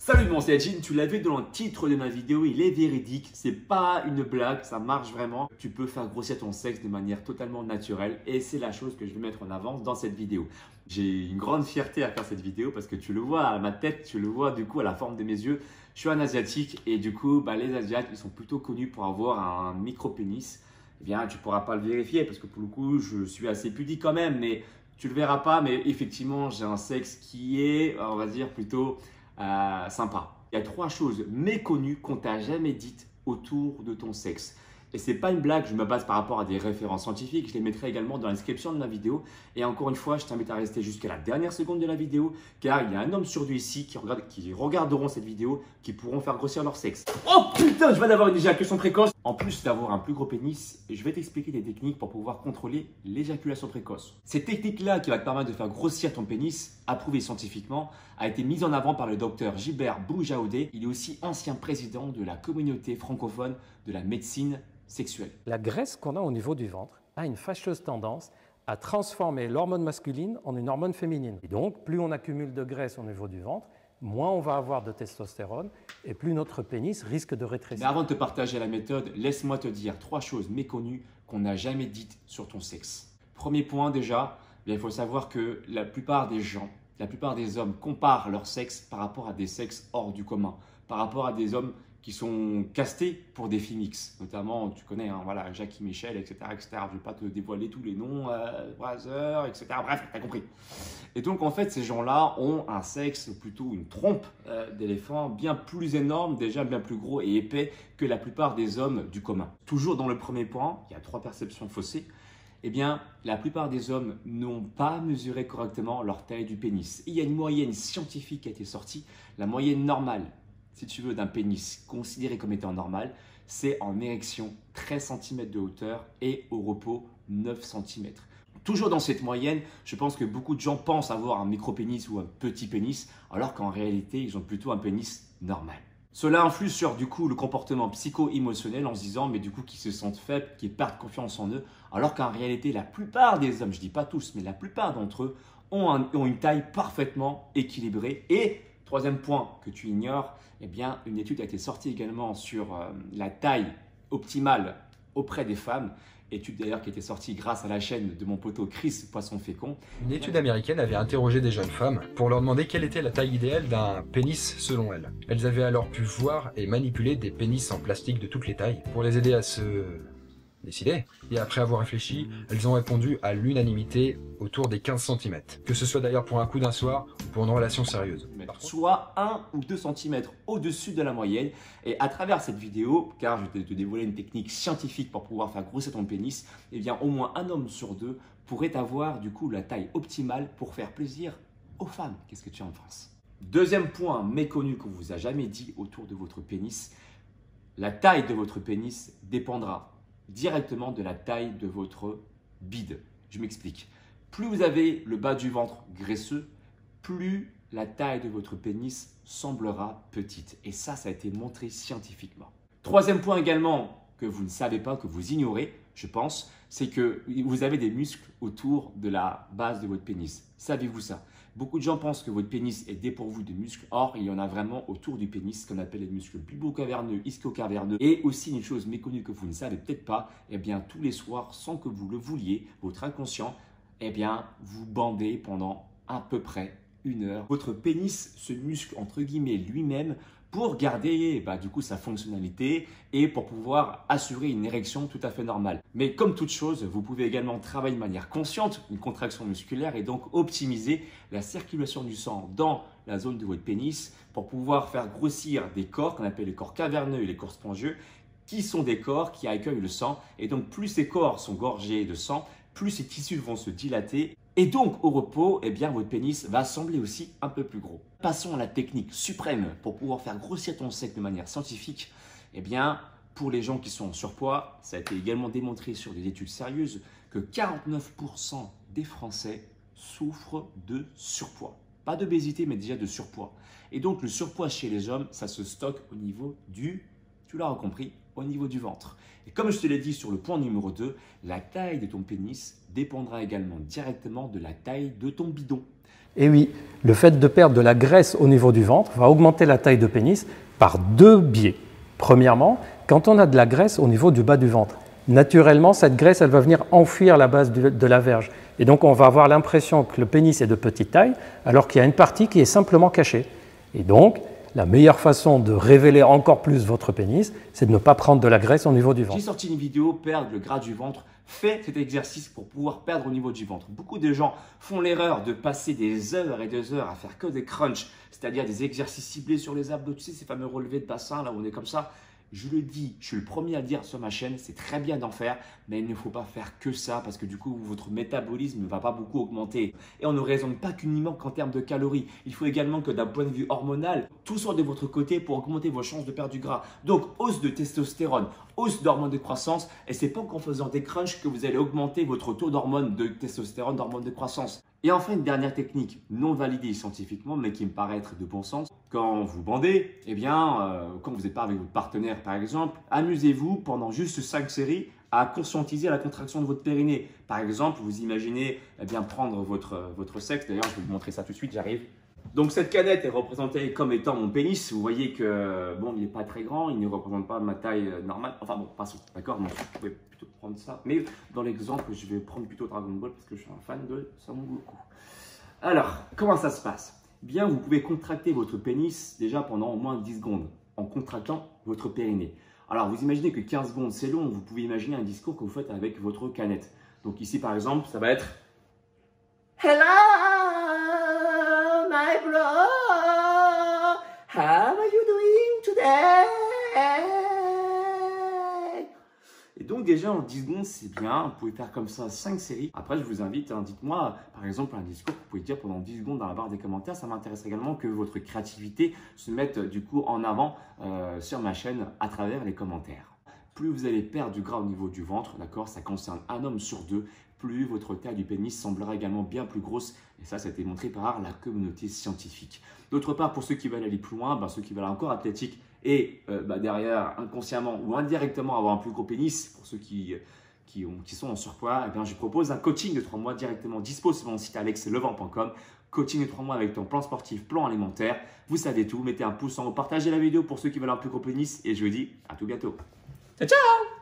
Salut mon c'est Jin, tu l'as vu dans le titre de ma vidéo, il est véridique, c'est pas une blague, ça marche vraiment. Tu peux faire grossir ton sexe de manière totalement naturelle et c'est la chose que je vais mettre en avant dans cette vidéo. J'ai une grande fierté à faire cette vidéo parce que tu le vois à ma tête, tu le vois du coup à la forme de mes yeux. Je suis un asiatique et du coup les asiates ils sont plutôt connus pour avoir un micro-pénis. Eh bien tu pourras pas le vérifier parce que pour le coup je suis assez pudique quand même, mais tu le verras pas. Mais effectivement j'ai un sexe qui est, on va dire plutôt sympa. Il y a 3 choses méconnues qu'on t'a jamais dites autour de ton sexe. Et c'est pas une blague, je me base par rapport à des références scientifiques, je les mettrai également dans la description de la vidéo. Et encore une fois, je t'invite à rester jusqu'à la dernière seconde de la vidéo, car il y a un homme sur 2 ici qui regarderont cette vidéo, qui pourront faire grossir leur sexe. Oh putain, je viens d'avoir une éjaculation précoce. En plus d'avoir un plus gros pénis, je vais t'expliquer des techniques pour pouvoir contrôler l'éjaculation précoce. Cette technique-là qui va te permettre de faire grossir ton pénis, approuvée scientifiquement, a été mise en avant par le docteur Gilbert Boujaoudé. Il est aussi ancien président de la communauté francophone de la médecine sexuelle. La graisse qu'on a au niveau du ventre a une fâcheuse tendance à transformer l'hormone masculine en une hormone féminine. Et donc, plus on accumule de graisse au niveau du ventre, moins on va avoir de testostérone et plus notre pénis risque de rétrécir. Mais avant de te partager la méthode, laisse-moi te dire 3 choses méconnues qu'on n'a jamais dites sur ton sexe. Premier point déjà, il faut savoir que la plupart des gens, la plupart des hommes comparent leur sexe par rapport à des sexes hors du commun, par rapport à des hommes qui sont castés pour des filles mixtes, notamment, tu connais, voilà, Jackie Michel, etc., etc. Je ne vais pas te dévoiler tous les noms, Brother, etc. Bref, tu as compris. Et donc, en fait, ces gens-là ont un sexe, plutôt une trompe d'éléphant, bien plus énorme, déjà bien plus gros et épais que la plupart des hommes du commun. Toujours dans le premier point, il y a 3 perceptions faussées. Eh bien, la plupart des hommes n'ont pas mesuré correctement leur taille du pénis. Il y a une moyenne scientifique qui a été sortie, la moyenne normale, si tu veux, d'un pénis considéré comme étant normal, c'est en érection 13 cm de hauteur et au repos 9 cm. Toujours dans cette moyenne, je pense que beaucoup de gens pensent avoir un micro-pénis ou un petit pénis, alors qu'en réalité, ils ont plutôt un pénis normal. Cela influe sur du coup le comportement psycho-émotionnel en se disant mais du coup qu'ils se sentent faibles, qu'ils perdent confiance en eux, alors qu'en réalité la plupart des hommes, je dis pas tous, mais la plupart d'entre eux ont une taille parfaitement équilibrée. Et troisième point que tu ignores, eh bien une étude a été sortie également sur la taille optimale auprès des femmes. Étude d'ailleurs qui était sortie grâce à la chaîne de mon poteau Chris Poisson Fécond. Une étude américaine avait interrogé des jeunes femmes pour leur demander quelle était la taille idéale d'un pénis selon elles. Elles avaient alors pu voir et manipuler des pénis en plastique de toutes les tailles pour les aider à se décider. Et après avoir réfléchi, elles ont répondu à l'unanimité autour des 15 cm. Que ce soit d'ailleurs pour un coup d'un soir ou pour une relation sérieuse. Soit 1 ou 2 cm au-dessus de la moyenne. Et à travers cette vidéo, car je vais te dévoiler une technique scientifique pour pouvoir faire grossir ton pénis, eh bien au moins un homme sur 2 pourrait avoir du coup la taille optimale pour faire plaisir aux femmes. Qu'est-ce que tu en penses? Deuxième point méconnu qu'on vous a jamais dit autour de votre pénis, la taille de votre pénis dépendra directement de la taille de votre bide. Je m'explique. Plus vous avez le bas du ventre graisseux, plus la taille de votre pénis semblera petite. Et ça a été montré scientifiquement. Troisième point également que vous ne savez pas, que vous ignorez, je pense, c'est que vous avez des muscles autour de la base de votre pénis. Savez-vous ça? Beaucoup de gens pensent que votre pénis est dépourvu de muscles. Or, il y en a vraiment autour du pénis, ce qu'on appelle les muscles pubo-caverneux, ischio-caverneux. Et aussi une chose méconnue que vous ne savez peut-être pas, eh bien tous les soirs, sans que vous le vouliez, votre inconscient, eh bien vous bandez pendant à peu près 1 heure. Votre pénis se muscle entre guillemets lui-même pour garder du coup sa fonctionnalité et pour pouvoir assurer une érection tout à fait normale. Mais comme toute chose, vous pouvez également travailler de manière consciente, une contraction musculaire et donc optimiser la circulation du sang dans la zone de votre pénis pour pouvoir faire grossir des corps qu'on appelle les corps caverneux et les corps spongieux qui sont des corps qui accueillent le sang. Et donc plus ces corps sont gorgés de sang, plus ces tissus vont se dilater. Et donc, au repos, eh bien, votre pénis va sembler aussi un peu plus gros. Passons à la technique suprême pour pouvoir faire grossir ton sexe de manière scientifique. Eh bien, pour les gens qui sont en surpoids, ça a été également démontré sur des études sérieuses que 49% des Français souffrent de surpoids. Pas d'obésité, mais déjà de surpoids. Et donc, le surpoids chez les hommes, ça se stocke au niveau du, tu l'auras compris, au niveau du ventre. Et comme je te l'ai dit sur le point numéro 2, la taille de ton pénis dépendra également directement de la taille de ton bidon. Et oui, le fait de perdre de la graisse au niveau du ventre va augmenter la taille de pénis par deux biais. Premièrement, quand on a de la graisse au niveau du bas du ventre, naturellement, cette graisse elle va venir enfouir la base de la verge. Et donc, on va avoir l'impression que le pénis est de petite taille, alors qu'il y a une partie qui est simplement cachée. Et donc, la meilleure façon de révéler encore plus votre pénis, c'est de ne pas prendre de la graisse au niveau du ventre. J'ai sorti une vidéo, perdre le gras du ventre. Fais cet exercice pour pouvoir perdre au niveau du ventre. Beaucoup de gens font l'erreur de passer des heures et des heures à faire que des crunchs, c'est-à-dire des exercices ciblés sur les abdos, tu sais, ces fameux relevés de bassin, là où on est comme ça. Je le dis, je suis le premier à le dire sur ma chaîne, c'est très bien d'en faire, mais il ne faut pas faire que ça parce que du coup, votre métabolisme ne va pas beaucoup augmenter. Et on ne raisonne pas qu'uniquement qu'en termes de calories. Il faut également que d'un point de vue hormonal, tout soit de votre côté pour augmenter vos chances de perdre du gras. Donc, hausse de testostérone, hausse d'hormones de croissance, et c'est pas qu'en faisant des crunchs que vous allez augmenter votre taux d'hormones de testostérone, d'hormones de croissance. Et enfin, une dernière technique non validée scientifiquement, mais qui me paraît être de bon sens. Quand vous bandez, eh bien, quand vous n'êtes pas avec votre partenaire par exemple, amusez-vous pendant juste 5 séries à conscientiser la contraction de votre périnée. Par exemple, vous imaginez eh bien, prendre votre sexe, d'ailleurs je vais vous montrer ça tout de suite, j'arrive. Donc cette canette est représentée comme étant mon pénis. Vous voyez que bon, il n'est pas très grand, il ne représente pas ma taille normale. Enfin bon, passons, d'accord. Donc je pouvais plutôt prendre ça. Mais dans l'exemple, je vais prendre plutôt Dragon Ball parce que je suis un fan de Son Goku. Alors, comment ça se passe? Bien, vous pouvez contracter votre pénis déjà pendant au moins 10 secondes en contractant votre périnée. Alors, vous imaginez que 15 secondes, c'est long. Vous pouvez imaginer un discours que vous faites avec votre canette. Donc ici, par exemple, ça va être Hello, my bro. How are you doing today? Et donc déjà en 10 secondes, c'est bien. Vous pouvez faire comme ça 5 séries. Après, je vous invite, hein, dites-moi par exemple un discours que vous pouvez dire pendant 10 secondes dans la barre des commentaires. Ça m'intéresse également que votre créativité se mette du coup en avant sur ma chaîne à travers les commentaires. Plus vous allez perdre du gras au niveau du ventre, d'accord, ça concerne un homme sur deux, plus votre taille du pénis semblera également bien plus grosse. Et ça a été montré par la communauté scientifique. D'autre part, pour ceux qui veulent aller plus loin, ceux qui veulent encore athlétique et derrière, inconsciemment ou indirectement, avoir un plus gros pénis, pour ceux qui sont en surpoids, je propose un coaching de 3 mois directement dispo sur mon site alexlevent.com. Coaching de 3 mois avec ton plan sportif, plan alimentaire. Vous savez tout, mettez un pouce en haut, partagez la vidéo pour ceux qui veulent un plus gros pénis et je vous dis à tout bientôt. Ciao, ciao!